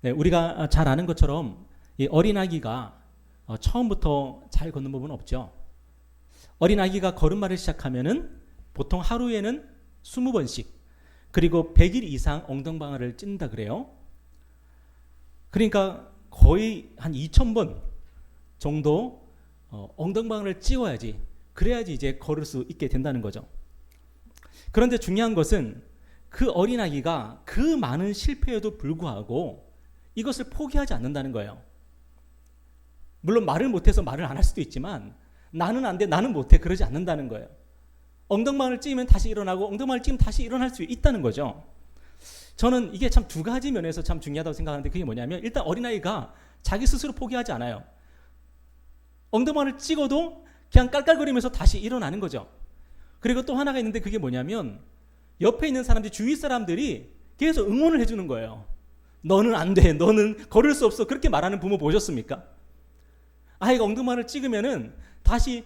네, 우리가 잘 아는 것처럼 이 어린아기가 처음부터 잘 걷는 법은 없죠. 어린아기가 걸음마를 시작하면은 보통 하루에는 20번씩 그리고 100일 이상 엉덩방아를 찐다 그래요. 그러니까 거의 한 2000번 정도 엉덩방아를 찧어야지, 그래야지 이제 걸을 수 있게 된다는 거죠. 그런데 중요한 것은 그 어린아기가 그 많은 실패에도 불구하고 이것을 포기하지 않는다는 거예요. 물론 말을 못해서 말을 안 할 수도 있지만 나는 안 돼, 나는 못해, 그러지 않는다는 거예요. 엉덩방아를 찌면 다시 일어나고 엉덩방아를 찌면 다시 일어날 수 있다는 거죠. 저는 이게 참 두 가지 면에서 참 중요하다고 생각하는데, 그게 뭐냐면 일단 어린아이가 자기 스스로 포기하지 않아요. 엉덩방아를 찍어도 그냥 깔깔거리면서 다시 일어나는 거죠. 그리고 또 하나가 있는데, 그게 뭐냐면 옆에 있는 사람들이, 주위 사람들이 계속 응원을 해주는 거예요. 너는 안 돼, 너는 걸을 수 없어, 그렇게 말하는 부모 보셨습니까? 아이가 엉덩방아를 찍으면은 다시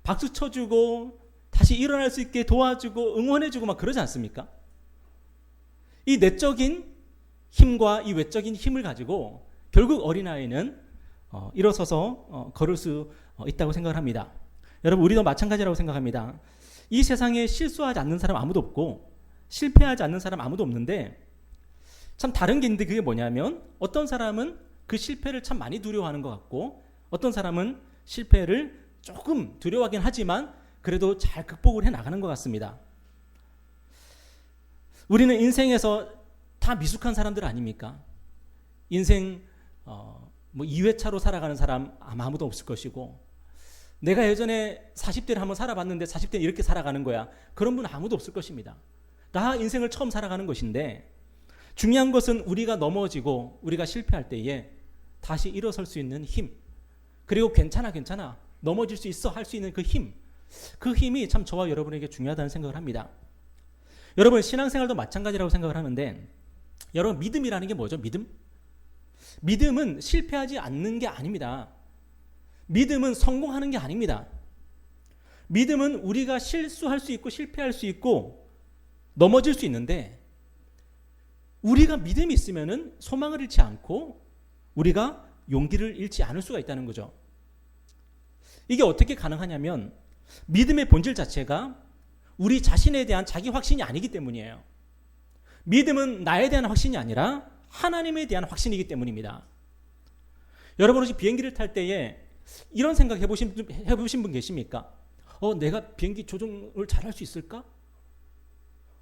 박수 쳐주고 다시 일어날 수 있게 도와주고 응원해주고 막 그러지 않습니까? 이 내적인 힘과 이 외적인 힘을 가지고 결국 어린아이는 일어서서 걸을 수 있다고 생각을 합니다. 여러분, 우리도 마찬가지라고 생각합니다. 이 세상에 실수하지 않는 사람 아무도 없고 실패하지 않는 사람 아무도 없는데, 참 다른 게 있는데, 그게 뭐냐면 어떤 사람은 그 실패를 참 많이 두려워하는 것 같고 어떤 사람은 실패를 조금 두려워하긴 하지만 그래도 잘 극복을 해나가는 것 같습니다. 우리는 인생에서 다 미숙한 사람들 아닙니까? 인생 2회차로 살아가는 사람 아마 아무도 없을 것이고, 내가 예전에 40대를 한번 살아봤는데 40대는 이렇게 살아가는 거야, 그런 분은 아무도 없을 것입니다. 다 인생을 처음 살아가는 것인데, 중요한 것은 우리가 넘어지고 우리가 실패할 때에 다시 일어설 수 있는 힘, 그리고 괜찮아 넘어질 수 있어 할 수 있는 그 힘, 그 힘이 참 저와 여러분에게 중요하다는 생각을 합니다. 여러분, 신앙생활도 마찬가지라고 생각을 하는데, 여러분, 믿음이라는 게 뭐죠? 믿음은 실패하지 않는 게 아닙니다. 믿음은 성공하는 게 아닙니다. 믿음은 우리가 실수할 수 있고 실패할 수 있고 넘어질 수 있는데, 우리가 믿음이 있으면은 소망을 잃지 않고 우리가 용기를 잃지 않을 수가 있다는 거죠. 이게 어떻게 가능하냐면 믿음의 본질 자체가 우리 자신에 대한 자기 확신이 아니기 때문이에요. 믿음은 나에 대한 확신이 아니라 하나님에 대한 확신이기 때문입니다. 여러분, 혹시 비행기를 탈 때에 이런 생각 해보신 분 계십니까? 내가 비행기 조종을 잘할 수 있을까?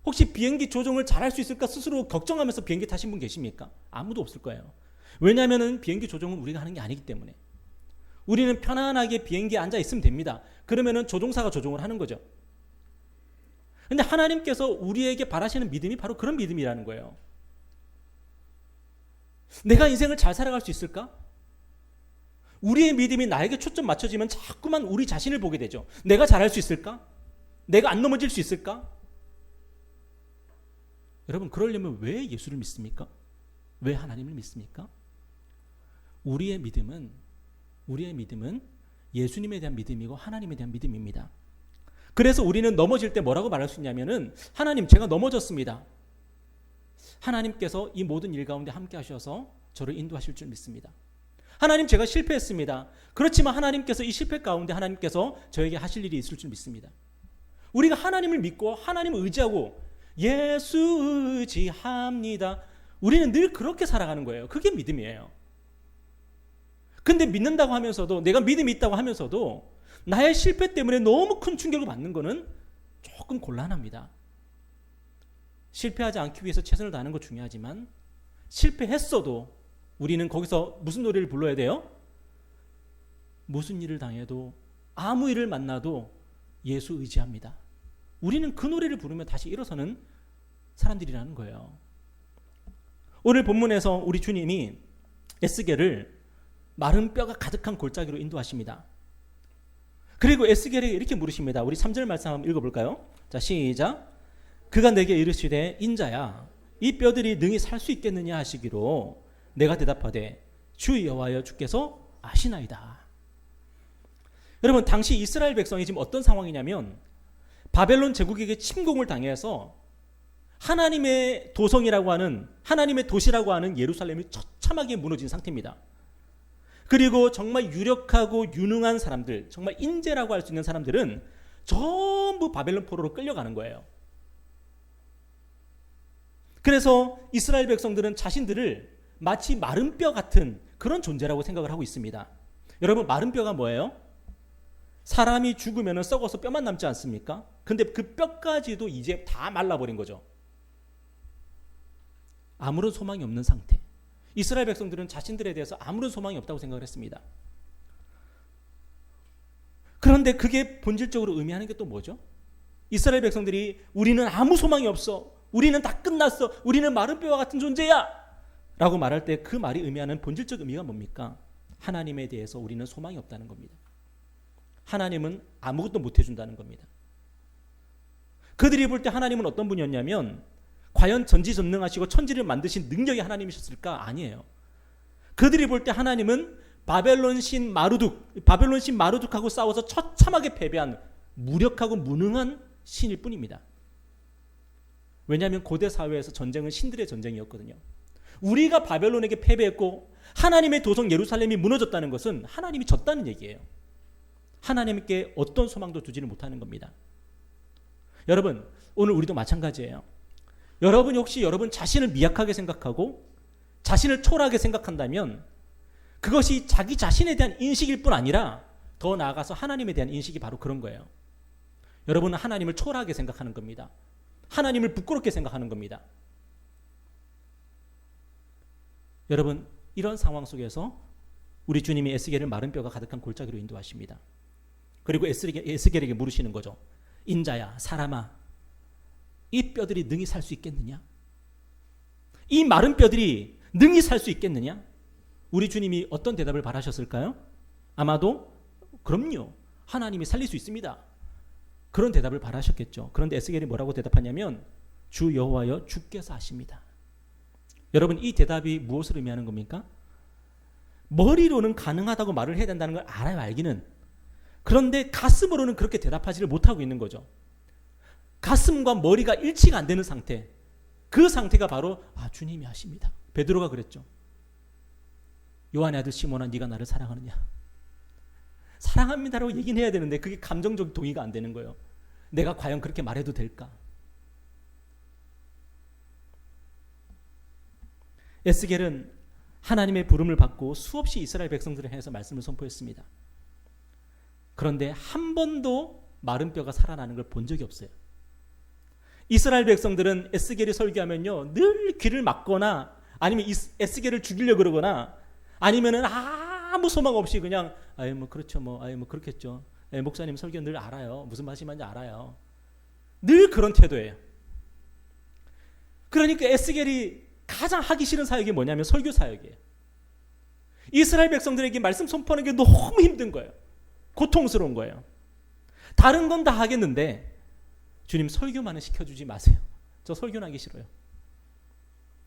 혹시 비행기 조종을 잘할 수 있을까 스스로 걱정하면서 비행기 타신 분 계십니까? 아무도 없을 거예요. 왜냐하면 비행기 조종은 우리가 하는 게 아니기 때문에. 우리는 편안하게 비행기에 앉아 있으면 됩니다. 그러면은 조종사가 조종을 하는 거죠. 근데 하나님께서 우리에게 바라시는 믿음이 바로 그런 믿음이라는 거예요. 내가 인생을 잘 살아갈 수 있을까? 우리의 믿음이 나에게 초점 맞춰지면 자꾸만 우리 자신을 보게 되죠. 내가 잘할 수 있을까? 내가 안 넘어질 수 있을까? 여러분, 그러려면 왜 예수를 믿습니까? 왜 하나님을 믿습니까? 우리의 믿음은 예수님에 대한 믿음이고 하나님에 대한 믿음입니다. 그래서 우리는 넘어질 때 뭐라고 말할 수 있냐면은, 하나님, 제가 넘어졌습니다. 하나님께서 이 모든 일 가운데 함께 하셔서 저를 인도하실 줄 믿습니다. 하나님, 제가 실패했습니다. 그렇지만 하나님께서 이 실패 가운데 하나님께서 저에게 하실 일이 있을 줄 믿습니다. 우리가 하나님을 믿고 하나님을 의지하고 예수 의지합니다. 우리는 늘 그렇게 살아가는 거예요. 그게 믿음이에요. 근데 믿는다고 하면서도, 내가 믿음이 있다고 하면서도 나의 실패 때문에 너무 큰 충격을 받는 거는 조금 곤란합니다. 실패하지 않기 위해서 최선을 다하는 거 중요하지만, 실패했어도 우리는 거기서 무슨 노래를 불러야 돼요? 무슨 일을 당해도, 아무 일을 만나도 예수 의지합니다. 우리는 그 노래를 부르며 다시 일어서는 사람들이라는 거예요. 오늘 본문에서 우리 주님이 에스겔을 마른 뼈가 가득한 골짜기로 인도하십니다. 그리고 에스겔에게 이렇게 물으십니다. 우리 3절 말씀 한번 읽어볼까요? 자, 시작. 그가 내게 이르시되, 인자야, 이 뼈들이 능히 살 수 있겠느냐 하시기로 내가 대답하되, 주 여호와여 주께서 아시나이다. 여러분, 당시 이스라엘 백성이 지금 어떤 상황이냐면, 바벨론 제국에게 침공을 당해서 하나님의 도성이라고 하는, 하나님의 도시라고 하는 예루살렘이 처참하게 무너진 상태입니다. 그리고 정말 유력하고 유능한 사람들, 정말 인재라고 할 수 있는 사람들은 전부 바벨론 포로로 끌려가는 거예요. 그래서 이스라엘 백성들은 자신들을 마치 마른 뼈 같은 그런 존재라고 생각을 하고 있습니다. 여러분, 마른 뼈가 뭐예요? 사람이 죽으면 썩어서 뼈만 남지 않습니까? 근데 그 뼈까지도 이제 다 말라버린 거죠. 아무런 소망이 없는 상태. 이스라엘 백성들은 자신들에 대해서 아무런 소망이 없다고 생각을 했습니다. 그런데 그게 본질적으로 의미하는 게 또 뭐죠? 이스라엘 백성들이 우리는 아무 소망이 없어, 우리는 다 끝났어, 우리는 마른 뼈와 같은 존재야 라고 말할 때 그 말이 의미하는 본질적 의미가 뭡니까? 하나님에 대해서 우리는 소망이 없다는 겁니다. 하나님은 아무것도 못 해준다는 겁니다. 그들이 볼 때 하나님은 어떤 분이었냐면 과연 전지전능하시고 천지를 만드신 능력이 하나님이셨을까? 아니에요. 그들이 볼 때 하나님은 바벨론 신 마루둑하고 싸워서 처참하게 패배한 무력하고 무능한 신일 뿐입니다. 왜냐하면 고대 사회에서 전쟁은 신들의 전쟁이었거든요. 우리가 바벨론에게 패배했고 하나님의 도성 예루살렘이 무너졌다는 것은 하나님이 졌다는 얘기예요. 하나님께 어떤 소망도 두지를 못하는 겁니다. 여러분, 오늘 우리도 마찬가지예요. 여러분이 혹시 여러분 자신을 미약하게 생각하고 자신을 초라하게 생각한다면 그것이 자기 자신에 대한 인식일 뿐 아니라 더 나아가서 하나님에 대한 인식이 바로 그런 거예요. 여러분은 하나님을 초라하게 생각하는 겁니다. 하나님을 부끄럽게 생각하는 겁니다. 여러분, 이런 상황 속에서 우리 주님이 에스겔을 마른 뼈가 가득한 골짜기로 인도하십니다. 그리고 에스겔에게 물으시는 거죠. 인자야, 사람아, 이 뼈들이 능히 살 수 있겠느냐? 이 마른 뼈들이 능히 살 수 있겠느냐? 우리 주님이 어떤 대답을 바라셨을까요? 아마도 그럼요, 하나님이 살릴 수 있습니다, 그런 대답을 바라셨겠죠. 그런데 에스겔이 뭐라고 대답하냐면 주 여호와여 주께서 하십니다. 여러분, 이 대답이 무엇을 의미하는 겁니까? 머리로는 가능하다고 말을 해야 된다는 걸 알아요, 알기는. 그런데 가슴으로는 그렇게 대답하지를 못하고 있는 거죠. 가슴과 머리가 일치가 안 되는 상태, 그 상태가 바로 주님이 하십니다. 베드로가 그랬죠. 요한의 아들 시몬아, 네가 나를 사랑하느냐? 사랑합니다라고 얘기는 해야 되는데 그게 감정적 동의가 안 되는 거예요. 내가 과연 그렇게 말해도 될까? 에스겔은 하나님의 부름을 받고 수없이 이스라엘 백성들을 향해서 말씀을 선포했습니다. 그런데 한 번도 마른 뼈가 살아나는 걸 본 적이 없어요. 이스라엘 백성들은 에스겔이 설교하면요, 늘 귀를 막거나 아니면 에스겔을 죽이려고 그러거나 아니면은 아무 소망 없이 그냥 뭐 그렇죠, 뭐 그렇겠죠. 목사님 설교 늘 알아요. 무슨 말씀인지 알아요. 늘 그런 태도예요. 그러니까 에스겔이 가장 하기 싫은 사역이 뭐냐면 설교 사역이에요. 이스라엘 백성들에게 말씀 선포하는 게 너무 힘든 거예요. 고통스러운 거예요. 다른 건 다 하겠는데 주님 설교만은 시켜주지 마세요. 저 설교는 하기 싫어요.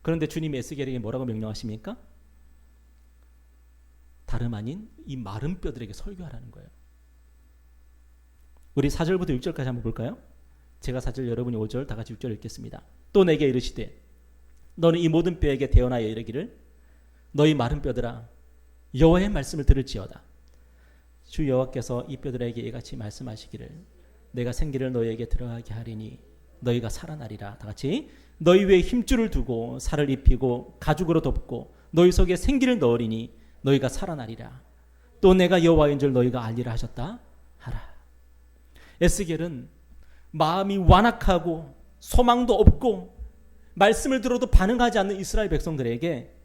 그런데 주님이 에스겔에게 뭐라고 명령하십니까? 다름 아닌 이 마른 뼈들에게 설교하라는 거예요. 우리 4절부터 6절까지 한번 볼까요? 제가 4절, 여러분이 5절, 다 같이 6절 읽겠습니다. 또 내게 이르시되 너는 이 모든 뼈에게 대언하여 이르기를 너희 마른 뼈들아 여호와의 말씀을 들을지어다. 주 여호와께서 이 뼈들에게 이같이 말씀하시기를 내가 생기를 너희에게 들어가게 하리니 너희가 살아나리라. 다 같이 너희 위에 힘줄을 두고 살을 입히고 가죽으로 덮고 너희 속에 생기를 넣으리니 너희가 살아나리라. 또 내가 여호와인 줄 너희가 알리라 하셨다 하라. 에스겔은 마음이 완악하고 소망도 없고 말씀을 들어도 반응하지 않는 이스라엘 백성들에게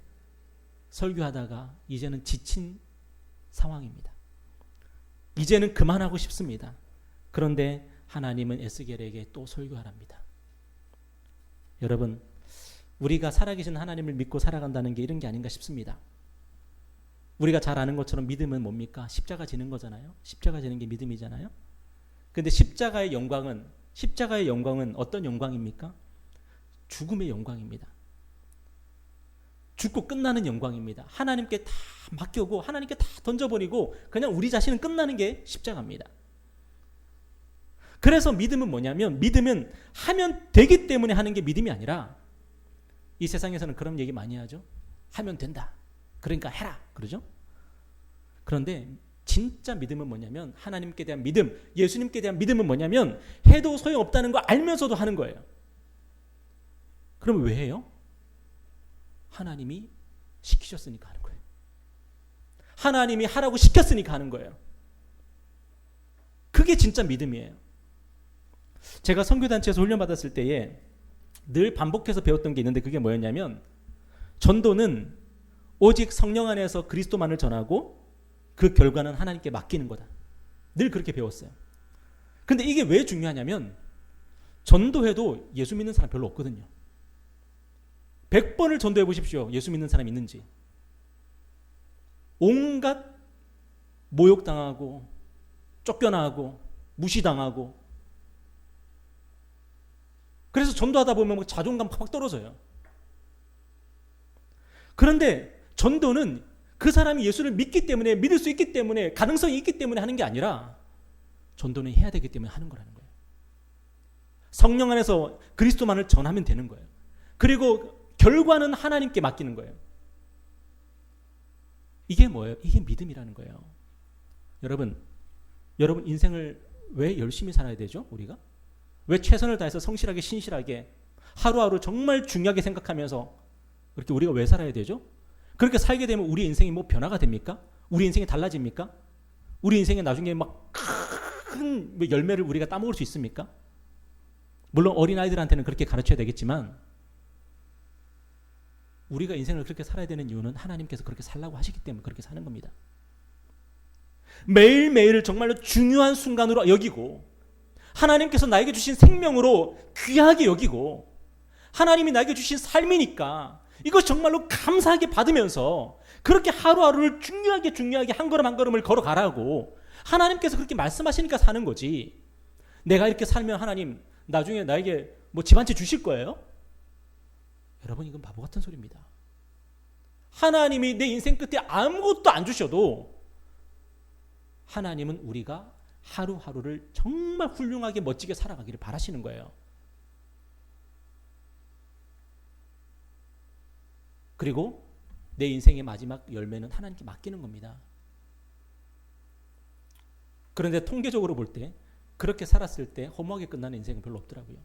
설교하다가 이제는 지친 상황입니다. 이제는 그만하고 싶습니다. 그런데 하나님은 에스겔에게 또 설교하랍니다. 여러분, 우리가 살아계신 하나님을 믿고 살아간다는 게 이런 게 아닌가 싶습니다. 우리가 잘 아는 것처럼 믿음은 뭡니까? 십자가 지는 거잖아요. 십자가 지는 게 믿음이잖아요. 그런데 십자가의 영광은 어떤 영광입니까? 죽음의 영광입니다. 죽고 끝나는 영광입니다. 하나님께 다 맡기고 하나님께 다 던져버리고 그냥 우리 자신은 끝나는 게 십자가입니다. 그래서 믿음은 뭐냐면, 믿음은 하면 되기 때문에 하는 게 믿음이 아니라, 이 세상에서는 그런 얘기 많이 하죠. 하면 된다. 그러니까 해라. 그러죠? 그런데 진짜 믿음은 뭐냐면 하나님께 대한 믿음, 예수님께 대한 믿음은 뭐냐면 해도 소용없다는 거 알면서도 하는 거예요. 그럼 왜 해요? 하나님이 시키셨으니까 하는 거예요. 하나님이 하라고 시켰으니까 하는 거예요. 그게 진짜 믿음이에요. 제가 선교단체에서 훈련받았을 때에 늘 반복해서 배웠던 게 있는데 그게 뭐였냐면 전도는 오직 성령 안에서 그리스도만을 전하고 그 결과는 하나님께 맡기는 거다. 늘 그렇게 배웠어요. 근데 이게 왜 중요하냐면 전도해도 예수 믿는 사람 별로 없거든요. 100번을 전도해 보십시오. 예수 믿는 사람 있는지. 온갖 모욕당하고 쫓겨나고 무시당하고 그래서 전도하다 보면 자존감 팍팍 떨어져요. 그런데 전도는 그 사람이 예수를 믿기 때문에 믿을 수 있기 때문에 가능성이 있기 때문에 하는 게 아니라 전도는 해야 되기 때문에 하는 거라는 거예요. 성령 안에서 그리스도만을 전하면 되는 거예요. 그리고 결과는 하나님께 맡기는 거예요. 이게 뭐예요? 이게 믿음이라는 거예요. 여러분 인생을 왜 열심히 살아야 되죠? 우리가? 왜 최선을 다해서 성실하게 신실하게 하루하루 정말 중요하게 생각하면서 그렇게 우리가 왜 살아야 되죠? 그렇게 살게 되면 우리 인생이 뭐 변화가 됩니까? 우리 인생이 달라집니까? 우리 인생에 나중에 막 큰 열매를 우리가 따먹을 수 있습니까? 물론 어린아이들한테는 그렇게 가르쳐야 되겠지만 우리가 인생을 그렇게 살아야 되는 이유는 하나님께서 그렇게 살라고 하시기 때문에 그렇게 사는 겁니다. 매일매일을 정말로 중요한 순간으로 여기고 하나님께서 나에게 주신 생명으로 귀하게 여기고 하나님이 나에게 주신 삶이니까 이거 정말로 감사하게 받으면서 그렇게 하루하루를 중요하게 한 걸음 한 걸음을 걸어가라고 하나님께서 그렇게 말씀하시니까 사는 거지. 내가 이렇게 살면 하나님 나중에 나에게 뭐 집 한 채 주실 거예요? 여러분 이건 바보 같은 소리입니다. 하나님이 내 인생 끝에 아무것도 안 주셔도 하나님은 우리가 하루하루를 정말 훌륭하게 멋지게 살아가기를 바라시는 거예요. 그리고 내 인생의 마지막 열매는 하나님께 맡기는 겁니다. 그런데 통계적으로 볼 때 그렇게 살았을 때 허무하게 끝나는 인생은 별로 없더라고요.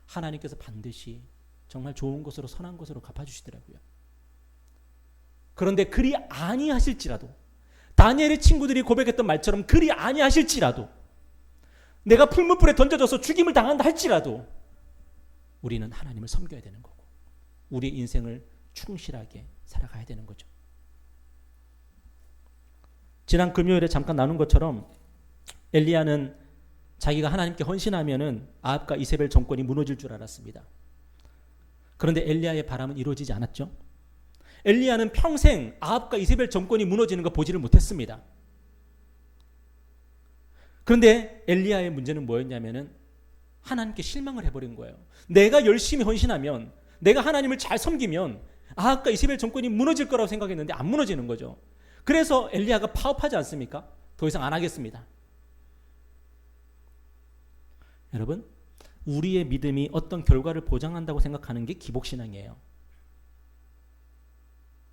하나님께서 반드시 정말 좋은 것으로 선한 것으로 갚아주시더라고요. 그런데 그리 아니하실지라도 다니엘의 친구들이 고백했던 말처럼 그리 아니하실지라도 내가 풀무불에 던져져서 죽임을 당한다 할지라도 우리는 하나님을 섬겨야 되는 거고 우리 인생을 충실하게 살아가야 되는 거죠. 지난 금요일에 잠깐 나눈 것처럼 엘리야는 자기가 하나님께 헌신하면은 아합과 이세벨 정권이 무너질 줄 알았습니다. 그런데 엘리야의 바람은 이루어지지 않았죠. 엘리야는 평생 아합과 이세벨 정권이 무너지는 거 보지를 못했습니다. 그런데 엘리야의 문제는 뭐였냐면은 하나님께 실망을 해버린 거예요. 내가 열심히 헌신하면 내가 하나님을 잘 섬기면 아합과 이세벨 정권이 무너질 거라고 생각했는데 안 무너지는 거죠. 그래서 엘리야가 파업하지 않습니까? 더 이상 안 하겠습니다. 여러분, 우리의 믿음이 어떤 결과를 보장한다고 생각하는 게 기복신앙이에요.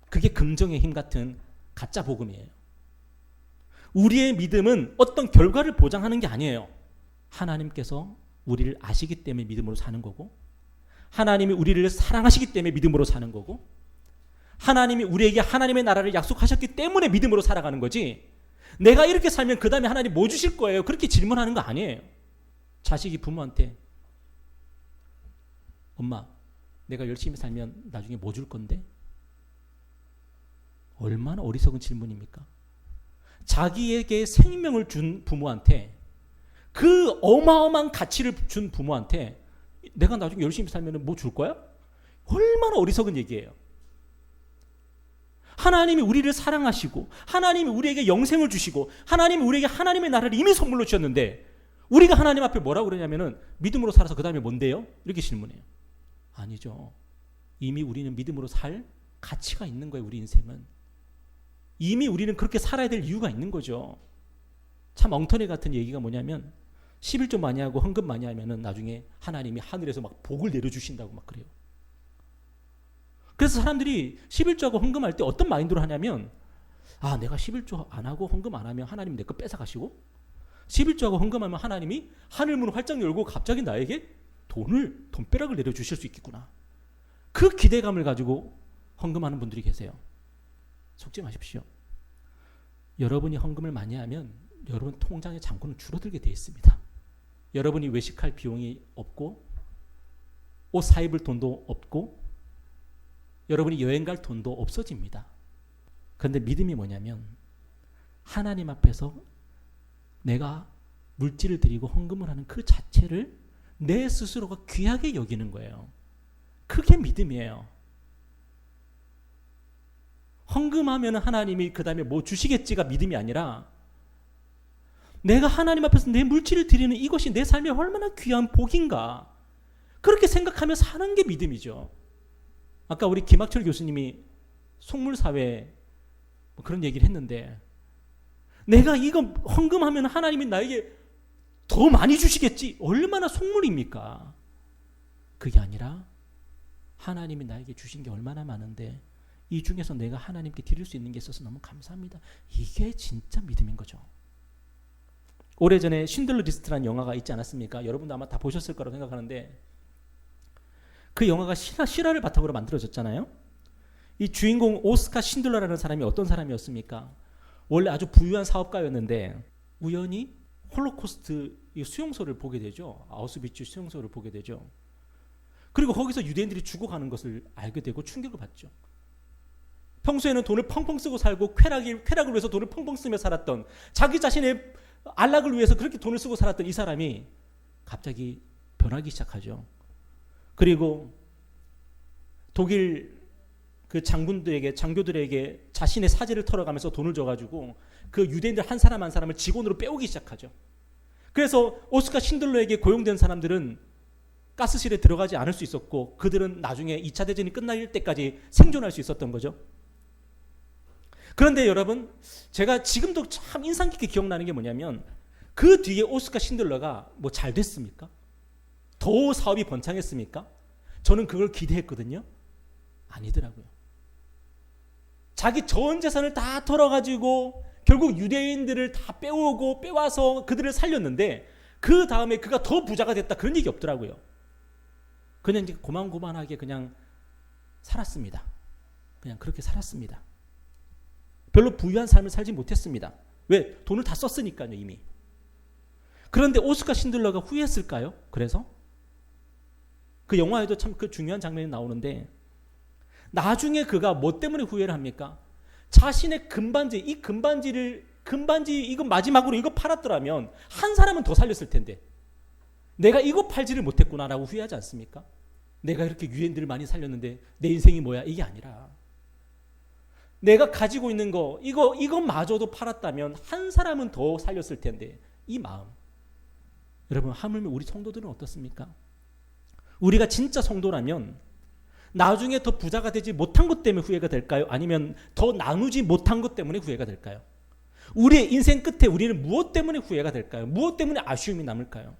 그게 긍정의 힘 같은 가짜 복음이에요. 우리의 믿음은 어떤 결과를 보장하는 게 아니에요. 하나님께서 우리를 아시기 때문에 믿음으로 사는 거고 하나님이 우리를 사랑하시기 때문에 믿음으로 사는 거고 하나님이 우리에게 하나님의 나라를 약속하셨기 때문에 믿음으로 살아가는 거지 내가 이렇게 살면 그 다음에 하나님 뭐 주실 거예요? 그렇게 질문하는 거 아니에요. 자식이 부모한테 엄마 내가 열심히 살면 나중에 뭐 줄 건데? 얼마나 어리석은 질문입니까? 자기에게 생명을 준 부모한테 그 어마어마한 가치를 준 부모한테 내가 나중에 열심히 살면 뭐 줄 거야? 얼마나 어리석은 얘기예요. 하나님이 우리를 사랑하시고 하나님이 우리에게 영생을 주시고 하나님이 우리에게 하나님의 나라를 이미 선물로 주셨는데 우리가 하나님 앞에 뭐라고 그러냐면은 믿음으로 살아서 그 다음에 뭔데요? 이렇게 질문해요. 아니죠. 이미 우리는 믿음으로 살 가치가 있는 거예요. 우리 인생은. 이미 우리는 그렇게 살아야 될 이유가 있는 거죠. 참 엉터리 같은 얘기가 뭐냐면 11조 많이 하고 헌금 많이 하면은 나중에 하나님이 하늘에서 막 복을 내려주신다고 막 그래요. 그래서 사람들이 11조하고 헌금할 때 어떤 마인드로 하냐면, 아, 내가 11조 안 하고 헌금 안 하면 하나님 내 거 뺏어가시고, 11조하고 헌금하면 하나님이 하늘문을 활짝 열고 갑자기 나에게 돈벼락을 내려주실 수 있겠구나. 그 기대감을 가지고 헌금하는 분들이 계세요. 속지 마십시오. 여러분이 헌금을 많이 하면 여러분 통장의 잔고는 줄어들게 되어 있습니다. 여러분이 외식할 비용이 없고, 옷 사입을 돈도 없고, 여러분이 여행 갈 돈도 없어집니다. 그런데 믿음이 뭐냐면, 하나님 앞에서 내가 물질을 드리고 헌금을 하는 그 자체를 내 스스로가 귀하게 여기는 거예요. 그게 믿음이에요. 헌금하면 하나님이 그 다음에 뭐 주시겠지가 믿음이 아니라, 내가 하나님 앞에서 내 물질을 드리는 이것이 내 삶에 얼마나 귀한 복인가, 그렇게 생각하며 사는 게 믿음이죠. 아까 우리 김학철 교수님이 속물사회 그런 얘기를 했는데, 내가 이거 헌금하면 하나님이 나에게 더 많이 주시겠지, 얼마나 속물입니까? 그게 아니라 하나님이 나에게 주신 게 얼마나 많은데 이 중에서 내가 하나님께 드릴 수 있는 게 있어서 너무 감사합니다. 이게 진짜 믿음인 거죠. 오래전에 신들러 리스트라는 영화가 있지 않았습니까? 여러분도 아마 다 보셨을 거라고 생각하는데, 그 영화가 실화를 바탕으로 만들어졌잖아요. 이 주인공 오스카 신들러라는 사람이 어떤 사람이었습니까? 원래 아주 부유한 사업가였는데 우연히 홀로코스트 수용소를 보게 되죠. 아우슈비츠 수용소를 보게 되죠. 그리고 거기서 유대인들이 죽어가는 것을 알게 되고 충격을 받죠. 평소에는 돈을 펑펑 쓰고 살고 쾌락을 위해서 돈을 펑펑 쓰며 살았던, 자기 자신의 안락을 위해서 그렇게 돈을 쓰고 살았던 이 사람이 갑자기 변하기 시작하죠. 그리고 독일 그 장교들에게 자신의 사제를 털어가면서 돈을 줘가지고 그 유대인들 한 사람 한 사람을 직원으로 빼오기 시작하죠. 그래서 오스카 신들러에게 고용된 사람들은 가스실에 들어가지 않을 수 있었고, 그들은 나중에 2차 대전이 끝날 때까지 생존할 수 있었던 거죠. 그런데 여러분, 제가 지금도 참 인상 깊게 기억나는 게 뭐냐면, 그 뒤에 오스카 신들러가 뭐 잘 됐습니까? 더 사업이 번창했습니까? 저는 그걸 기대했거든요. 아니더라고요. 자기 전 재산을 다 털어가지고 결국 유대인들을 다 빼와서 그들을 살렸는데, 그 다음에 그가 더 부자가 됐다, 그런 얘기 없더라고요. 그냥 이제 고만고만하게 그냥 살았습니다. 그냥 그렇게 살았습니다. 별로 부유한 삶을 살지 못했습니다. 왜? 돈을 다 썼으니까요, 이미. 그런데 오스카 신들러가 후회했을까요? 그래서 그 영화에도 참 그 중요한 장면이 나오는데, 나중에 그가 뭐 때문에 후회를 합니까? 자신의 금반지 이거 마지막으로 이거 팔았더라면 한 사람은 더 살렸을 텐데 내가 이거 팔지를 못했구나라고 후회하지 않습니까? 내가 이렇게 유대인들을 많이 살렸는데 내 인생이 뭐야? 이게 아니라, 내가 가지고 있는 거 이거마저도 팔았다면 한 사람은 더 살렸을 텐데, 이 마음. 여러분, 하물며 우리 성도들은 어떻습니까? 우리가 진짜 성도라면 나중에 더 부자가 되지 못한 것 때문에 후회가 될까요? 아니면 더 나누지 못한 것 때문에 후회가 될까요? 우리의 인생 끝에 우리는 무엇 때문에 후회가 될까요? 무엇 때문에 아쉬움이 남을까요?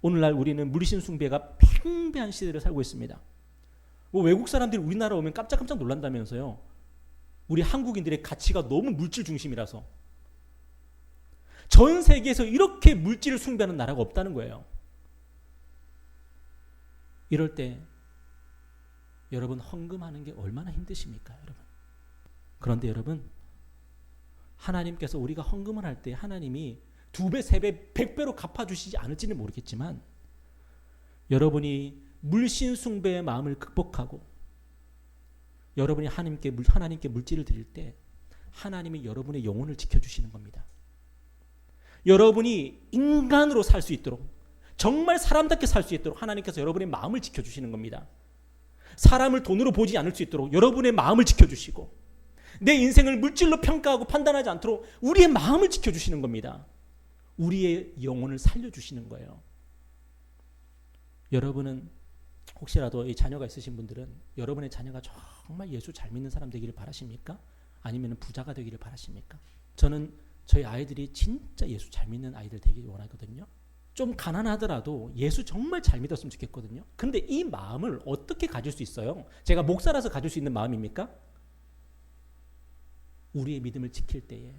오늘날 우리는 물신 숭배가 팽배한 시대를 살고 있습니다. 뭐 외국 사람들이 우리나라 오면 깜짝깜짝 놀란다면서요. 우리 한국인들의 가치가 너무 물질 중심이라서. 전 세계에서 이렇게 물질을 숭배하는 나라가 없다는 거예요. 이럴 때 여러분, 헌금하는 게 얼마나 힘드십니까, 여러분? 그런데 여러분, 하나님께서 우리가 헌금을 할 때 하나님이 2배, 3배, 100배로 갚아주시지 않을지는 모르겠지만, 여러분이 물신 숭배의 마음을 극복하고 여러분이 하나님께 물질을 드릴 때 하나님이 여러분의 영혼을 지켜주시는 겁니다. 여러분이 인간으로 살 수 있도록, 정말 사람답게 살 수 있도록 하나님께서 여러분의 마음을 지켜주시는 겁니다. 사람을 돈으로 보지 않을 수 있도록 여러분의 마음을 지켜주시고, 내 인생을 물질로 평가하고 판단하지 않도록 우리의 마음을 지켜주시는 겁니다. 우리의 영혼을 살려주시는 거예요. 여러분은 혹시라도 이 자녀가 있으신 분들은 여러분의 자녀가 정말 예수 잘 믿는 사람 되기를 바라십니까? 아니면 부자가 되기를 바라십니까? 저는 저희 아이들이 진짜 예수 잘 믿는 아이들 되기를 원하거든요. 좀 가난하더라도 예수 정말 잘 믿었으면 좋겠거든요. 그런데 이 마음을 어떻게 가질 수 있어요? 제가 목사라서 가질 수 있는 마음입니까? 우리의 믿음을 지킬 때에,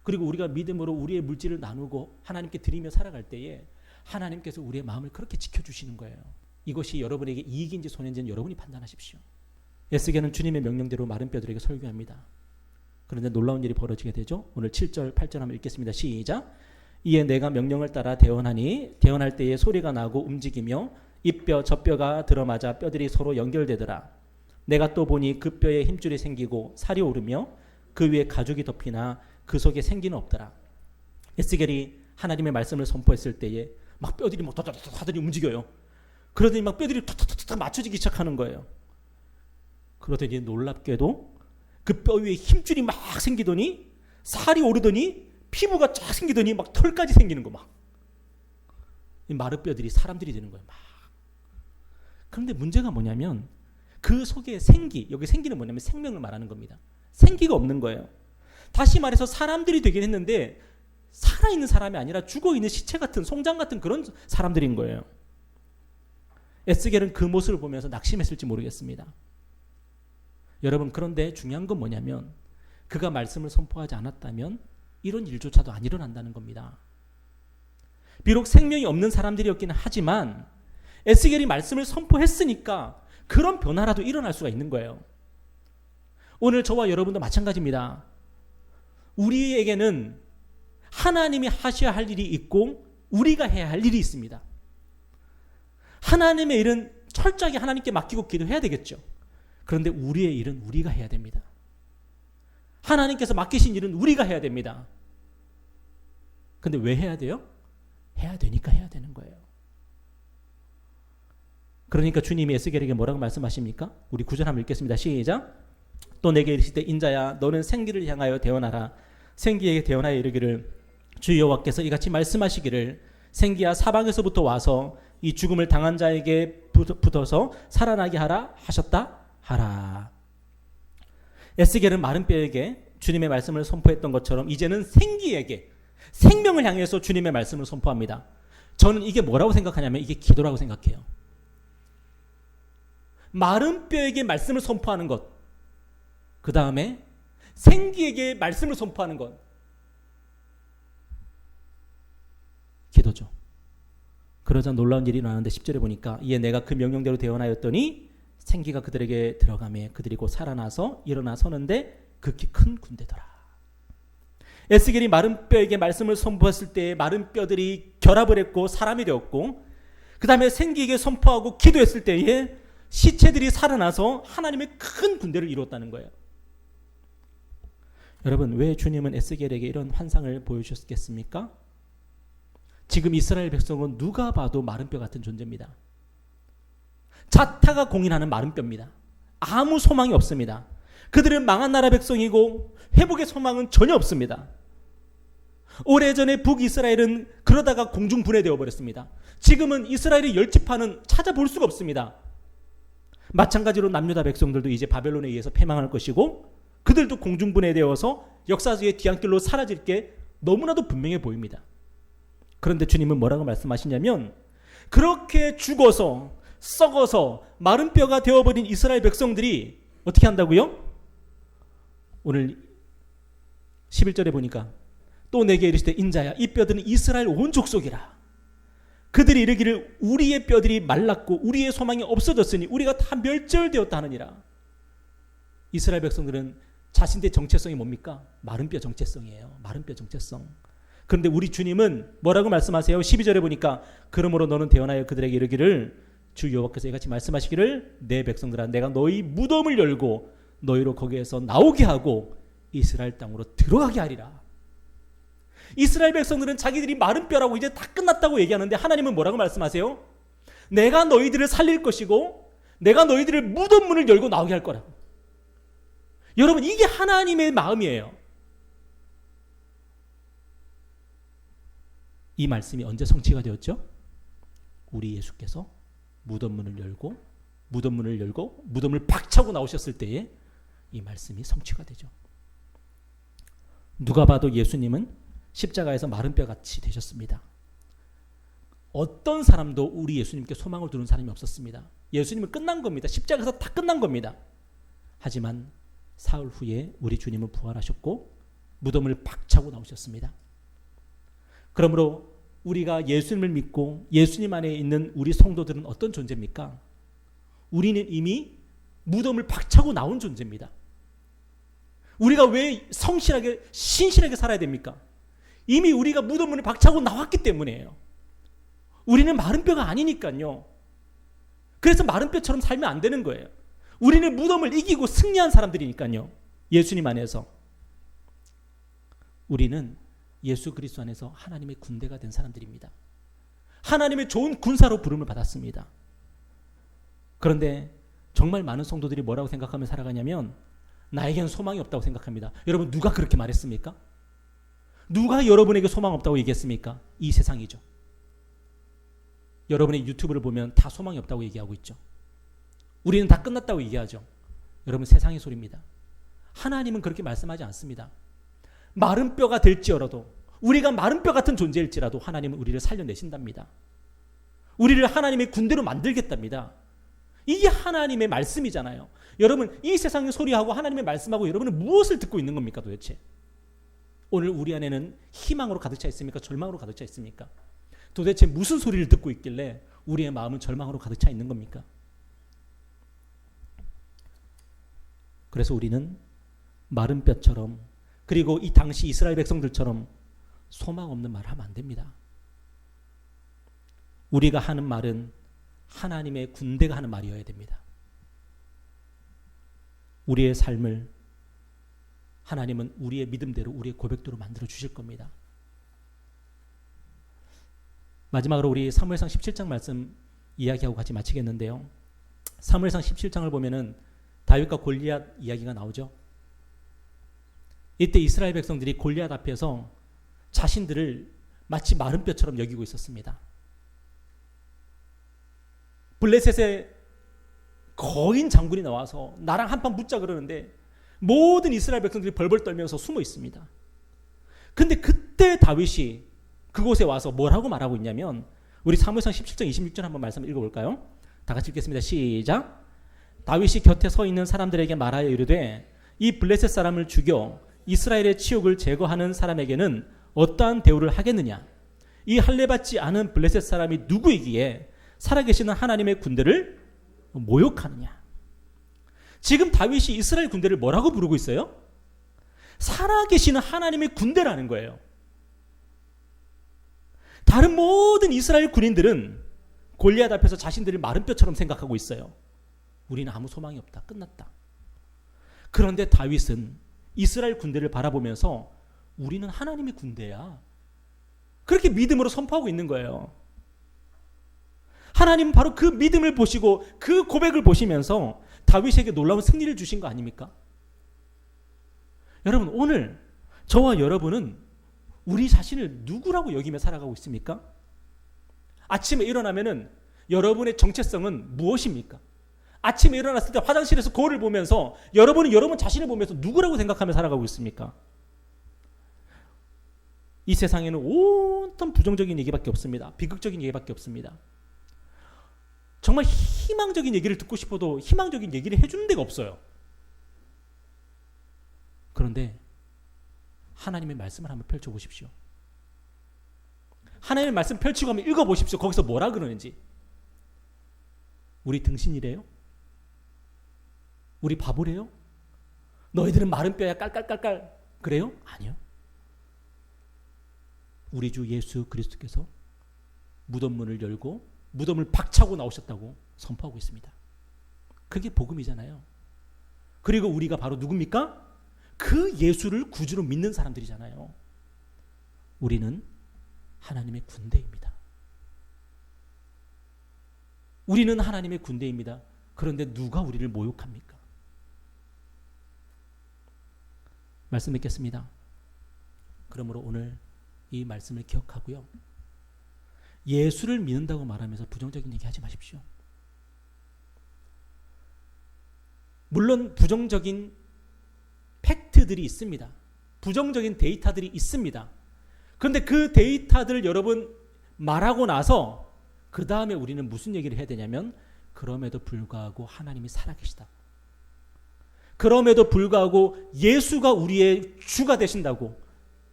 그리고 우리가 믿음으로 우리의 물질을 나누고 하나님께 드리며 살아갈 때에 하나님께서 우리의 마음을 그렇게 지켜주시는 거예요. 이것이 여러분에게 이익인지 손해인지는 여러분이 판단하십시오. 에스겔은 주님의 명령대로 마른 뼈들에게 설교합니다. 그런데 놀라운 일이 벌어지게 되죠. 오늘 7절 8절 한번 읽겠습니다. 시작. 이에 내가 명령을 따라 대언하니 대언할 때에 소리가 나고 움직이며 이뼈 저뼈가 들어맞아 뼈들이 서로 연결되더라. 내가 또 보니 그 뼈에 힘줄이 생기고 살이 오르며 그 위에 가죽이 덮이나 그 속에 생기는 없더라. 에스겔이 하나님의 말씀을 선포했을 때에 막 뼈들이 막 다다다다다들이 움직여요. 그러더니 막 뼈들이 탁탁탁탁 맞춰지기 시작하는 거예요. 그러더니 놀랍게도 그 뼈 위에 힘줄이 막 생기더니 살이 오르더니 피부가 쫙 생기더니 막 털까지 생기는 거 막. 이 마른 뼈들이 사람들이 되는 거예요. 막. 그런데 문제가 뭐냐면 그 속에 생기, 여기 생기는 뭐냐면 생명을 말하는 겁니다. 생기가 없는 거예요. 다시 말해서 사람들이 되긴 했는데 살아있는 사람이 아니라 죽어있는 시체 같은, 송장 같은 그런 사람들인 거예요. 에스겔은 그 모습을 보면서 낙심했을지 모르겠습니다. 여러분, 그런데 중요한 건 뭐냐면 그가 말씀을 선포하지 않았다면 이런 일조차도 안 일어난다는 겁니다. 비록 생명이 없는 사람들이었기는 하지만 에스겔이 말씀을 선포했으니까 그런 변화라도 일어날 수가 있는 거예요. 오늘 저와 여러분도 마찬가지입니다. 우리에게는 하나님이 하셔야 할 일이 있고 우리가 해야 할 일이 있습니다. 하나님의 일은 철저하게 하나님께 맡기고 기도해야 되겠죠. 그런데 우리의 일은 우리가 해야 됩니다. 하나님께서 맡기신 일은 우리가 해야 됩니다. 근데 왜 해야 돼요? 해야 되니까 해야 되는 거예요. 그러니까 주님이 에스겔에게 뭐라고 말씀하십니까? 우리 9절 한번 읽겠습니다. 시작. 또 내게 이르시되 인자야 너는 생기를 향하여 대언하라. 생기에게 대언하여 이르기를 주 여호와께서 이같이 말씀하시기를 생기야 사방에서부터 와서 이 죽음을 당한 자에게 붙어서 살아나게 하라 하셨다 하라. 에스겔은 마른 뼈에게 주님의 말씀을 선포했던 것처럼 이제는 생기에게 생명을 향해서 주님의 말씀을 선포합니다. 저는 이게 뭐라고 생각하냐면 이게 기도라고 생각해요. 마른 뼈에게 말씀을 선포하는 것, 그 다음에 생기에게 말씀을 선포하는 것, 기도죠. 그러자 놀라운 일이 일어나는데 10절에 보니까 이에 내가 그 명령대로 대언하였더니 생기가 그들에게 들어가매 그들이 곧 살아나서 일어나 서는데 극히 큰 군대더라. 에스겔이 마른 뼈에게 말씀을 선포했을 때 마른 뼈들이 결합을 했고 사람이 되었고, 그 다음에 생기에게 선포하고 기도했을 때에 시체들이 살아나서 하나님의 큰 군대를 이루었다는 거예요. 여러분, 왜 주님은 에스겔에게 이런 환상을 보여주셨겠습니까? 지금 이스라엘 백성은 누가 봐도 마른 뼈 같은 존재입니다. 자타가 공인하는 마른 뼈입니다. 아무 소망이 없습니다. 그들은 망한 나라 백성이고 회복의 소망은 전혀 없습니다. 오래전에 북이스라엘은 그러다가 공중분해되어 버렸습니다. 지금은 이스라엘의 10지파는 찾아볼 수가 없습니다. 마찬가지로 남유다 백성들도 이제 바벨론에 의해서 패망할 것이고 그들도 공중분해되어서 역사적의 뒤안길로 사라질 게 너무나도 분명해 보입니다. 그런데 주님은 뭐라고 말씀하시냐면 그렇게 죽어서 썩어서 마른 뼈가 되어버린 이스라엘 백성들이 어떻게 한다고요? 오늘 11절에 보니까 또 내게 이르시되 인자야 이 뼈들은 이스라엘 온 족속이라. 그들이 이르기를 우리의 뼈들이 말랐고 우리의 소망이 없어졌으니 우리가 다 멸절되었다 하느니라. 이스라엘 백성들은 자신들의 정체성이 뭡니까? 마른 뼈 정체성이에요. 마른 뼈 정체성. 그런데 우리 주님은 뭐라고 말씀하세요? 12절에 보니까 그러므로 너는 대언하여 그들에게 이르기를 주 여호와께서 이같이 말씀하시기를 내 백성들아 내가 너희 무덤을 열고 너희로 거기에서 나오게 하고 이스라엘 땅으로 들어가게 하리라. 이스라엘 백성들은 자기들이 마른 뼈라고 이제 다 끝났다고 얘기하는데 하나님은 뭐라고 말씀하세요? 내가 너희들을 살릴 것이고 내가 너희들을 무덤 문을 열고 나오게 할 거라고. 여러분, 이게 하나님의 마음이에요. 이 말씀이 언제 성취가 되었죠? 우리 예수께서 무덤 문을 열고 무덤을 박차고 나오셨을 때에 이 말씀이 성취가 되죠. 누가 봐도 예수님은 십자가에서 마른 뼈같이 되셨습니다. 어떤 사람도 우리 예수님께 소망을 두는 사람이 없었습니다. 예수님은 끝난 겁니다. 십자가에서 다 끝난 겁니다. 하지만 사흘 후에 우리 주님은 부활하셨고 무덤을 박차고 나오셨습니다. 그러므로 우리가 예수님을 믿고 예수님 안에 있는 우리 성도들은 어떤 존재입니까? 우리는 이미 무덤을 박차고 나온 존재입니다. 우리가 왜 성실하게 신실하게 살아야 됩니까? 이미 우리가 무덤을 박차고 나왔기 때문이에요. 우리는 마른 뼈가 아니니까요. 그래서 마른 뼈처럼 살면 안 되는 거예요. 우리는 무덤을 이기고 승리한 사람들이니까요. 예수님 안에서. 우리는 예수 그리스도 안에서 하나님의 군대가 된 사람들입니다. 하나님의 좋은 군사로 부름을 받았습니다. 그런데 정말 많은 성도들이 뭐라고 생각하며 살아가냐면 나에겐 소망이 없다고 생각합니다. 여러분 누가 그렇게 말했습니까? 누가 여러분에게 소망 없다고 얘기했습니까? 이 세상이죠. 여러분의 유튜브를 보면 다 소망이 없다고 얘기하고 있죠. 우리는 다 끝났다고 얘기하죠. 여러분 세상의 소리입니다. 하나님은 그렇게 말씀하지 않습니다. 마른 뼈가 될지어라도 우리가 마른 뼈 같은 존재일지라도 하나님은 우리를 살려내신답니다. 우리를 하나님의 군대로 만들겠답니다. 이게 하나님의 말씀이잖아요. 여러분 이 세상의 소리하고 하나님의 말씀하고 여러분은 무엇을 듣고 있는 겁니까 도대체? 오늘 우리 안에는 희망으로 가득 차 있습니까? 절망으로 가득 차 있습니까? 도대체 무슨 소리를 듣고 있길래 우리의 마음은 절망으로 가득 차 있는 겁니까? 그래서 우리는 마른 뼈처럼 그리고 이 당시 이스라엘 백성들처럼 소망 없는 말을 하면 안 됩니다. 우리가 하는 말은 하나님의 군대가 하는 말이어야 됩니다. 우리의 삶을 하나님은 우리의 믿음대로 우리의 고백대로 만들어 주실 겁니다. 마지막으로 우리 사무엘상 17장 말씀 이야기하고 같이 마치겠는데요. 사무엘상 17장을 보면은 다윗과 골리앗 이야기가 나오죠. 이때 이스라엘 백성들이 골리앗 앞에서 자신들을 마치 마른 뼈처럼 여기고 있었습니다. 블레셋의 거인 장군이 나와서 나랑 한판 붙자 그러는데 모든 이스라엘 백성들이 벌벌 떨면서 숨어 있습니다. 근데 그때 다윗이 그곳에 와서 뭐라고 말하고 있냐면 우리 사무엘상 17장 26절 한번 말씀 읽어볼까요? 다 같이 읽겠습니다. 시작. 다윗이 곁에 서 있는 사람들에게 말하여 이르되 이 블레셋 사람을 죽여 이스라엘의 치욕을 제거하는 사람에게는 어떠한 대우를 하겠느냐? 이 할례받지 않은 블레셋 사람이 누구이기에 살아계시는 하나님의 군대를 모욕하느냐? 지금 다윗이 이스라엘 군대를 뭐라고 부르고 있어요? 살아계시는 하나님의 군대라는 거예요. 다른 모든 이스라엘 군인들은 골리앗 앞에서 자신들을 마른 뼈처럼 생각하고 있어요. 우리는 아무 소망이 없다. 끝났다. 그런데 다윗은 이스라엘 군대를 바라보면서 우리는 하나님의 군대야. 그렇게 믿음으로 선포하고 있는 거예요. 하나님은 바로 그 믿음을 보시고 그 고백을 보시면서 다윗에게 놀라운 승리를 주신 거 아닙니까? 여러분 오늘 저와 여러분은 우리 자신을 누구라고 여기며 살아가고 있습니까? 아침에 일어나면은 여러분의 정체성은 무엇입니까? 아침에 일어났을 때 화장실에서 거울을 보면서 여러분은 여러분 자신을 보면서 누구라고 생각하며 살아가고 있습니까? 이 세상에는 온통 부정적인 얘기밖에 없습니다. 비극적인 얘기밖에 없습니다. 정말 희망적인 얘기를 듣고 싶어도 희망적인 얘기를 해주는 데가 없어요. 그런데 하나님의 말씀을 한번 펼쳐보십시오. 하나님의 말씀 펼치고 한번 읽어보십시오. 거기서 뭐라 그러는지. 우리 등신이래요? 우리 바보래요? 너희들은 마른 뼈야 깔깔깔깔 그래요? 아니요. 우리 주 예수 그리스도께서 무덤 문을 열고 무덤을 박차고 나오셨다고 선포하고 있습니다. 그게 복음이잖아요. 그리고 우리가 바로 누굽니까? 그 예수를 구주로 믿는 사람들이잖아요. 우리는 하나님의 군대입니다. 우리는 하나님의 군대입니다. 그런데 누가 우리를 모욕합니까? 말씀 읽겠습니다. 그러므로 오늘 이 말씀을 기억하고요. 예수를 믿는다고 말하면서 부정적인 얘기 하지 마십시오. 물론 부정적인 팩트들이 있습니다. 부정적인 데이터들이 있습니다. 그런데 그 데이터들을 여러분 말하고 나서 그 다음에 우리는 무슨 얘기를 해야 되냐면 그럼에도 불구하고 하나님이 살아계시다. 그럼에도 불구하고 예수가 우리의 주가 되신다고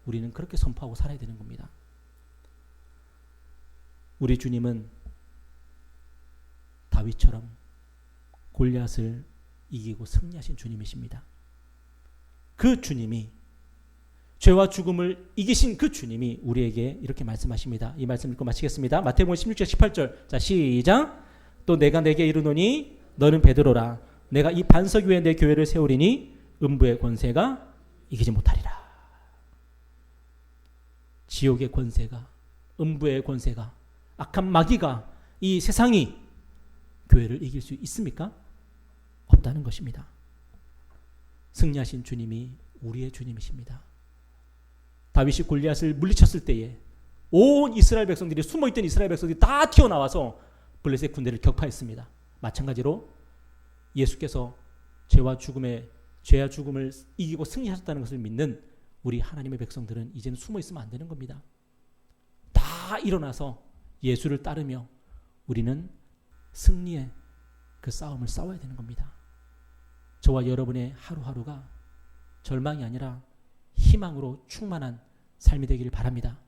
우리는 그렇게 선포하고 살아야 되는 겁니다. 우리 주님은 다윗처럼 골리앗을 이기고 승리하신 주님이십니다. 그 주님이 죄와 죽음을 이기신 그 주님이 우리에게 이렇게 말씀하십니다. 이 말씀 읽고 마치겠습니다. 마태복음 16장 18절. 자, 시작. 또 내가 내게 이르노니 너는 베드로라. 내가 이 반석 위에 내 교회를 세우리니 음부의 권세가 이기지 못하리라. 지옥의 권세가, 음부의 권세가, 악한 마귀가, 이 세상이 교회를 이길 수 있습니까? 없다는 것입니다. 승리하신 주님이 우리의 주님이십니다. 다윗이 골리앗을 물리쳤을 때에 온 이스라엘 백성들이, 숨어있던 이스라엘 백성들이 다 튀어나와서 블레셋 군대를 격파했습니다. 마찬가지로 예수께서 죄와 죽음을 이기고 승리하셨다는 것을 믿는 우리 하나님의 백성들은 이제는 숨어 있으면 안 되는 겁니다. 다 일어나서 예수를 따르며 우리는 승리의 그 싸움을 싸워야 되는 겁니다. 저와 여러분의 하루하루가 절망이 아니라 희망으로 충만한 삶이 되기를 바랍니다.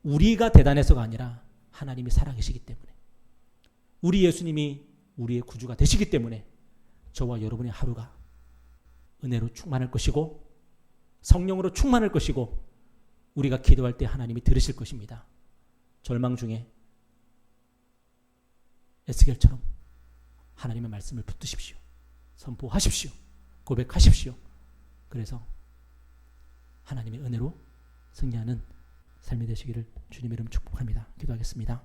우리가 대단해서가 아니라 하나님이 살아계시기 때문에, 우리 예수님이 우리의 구주가 되시기 때문에 저와 여러분의 하루가 은혜로 충만할 것이고 성령으로 충만할 것이고 우리가 기도할 때 하나님이 들으실 것입니다. 절망 중에 에스겔처럼 하나님의 말씀을 붙드십시오. 선포하십시오. 고백하십시오. 그래서 하나님의 은혜로 승리하는 삶이 되시기를 주님의 이름 축복합니다. 기도하겠습니다.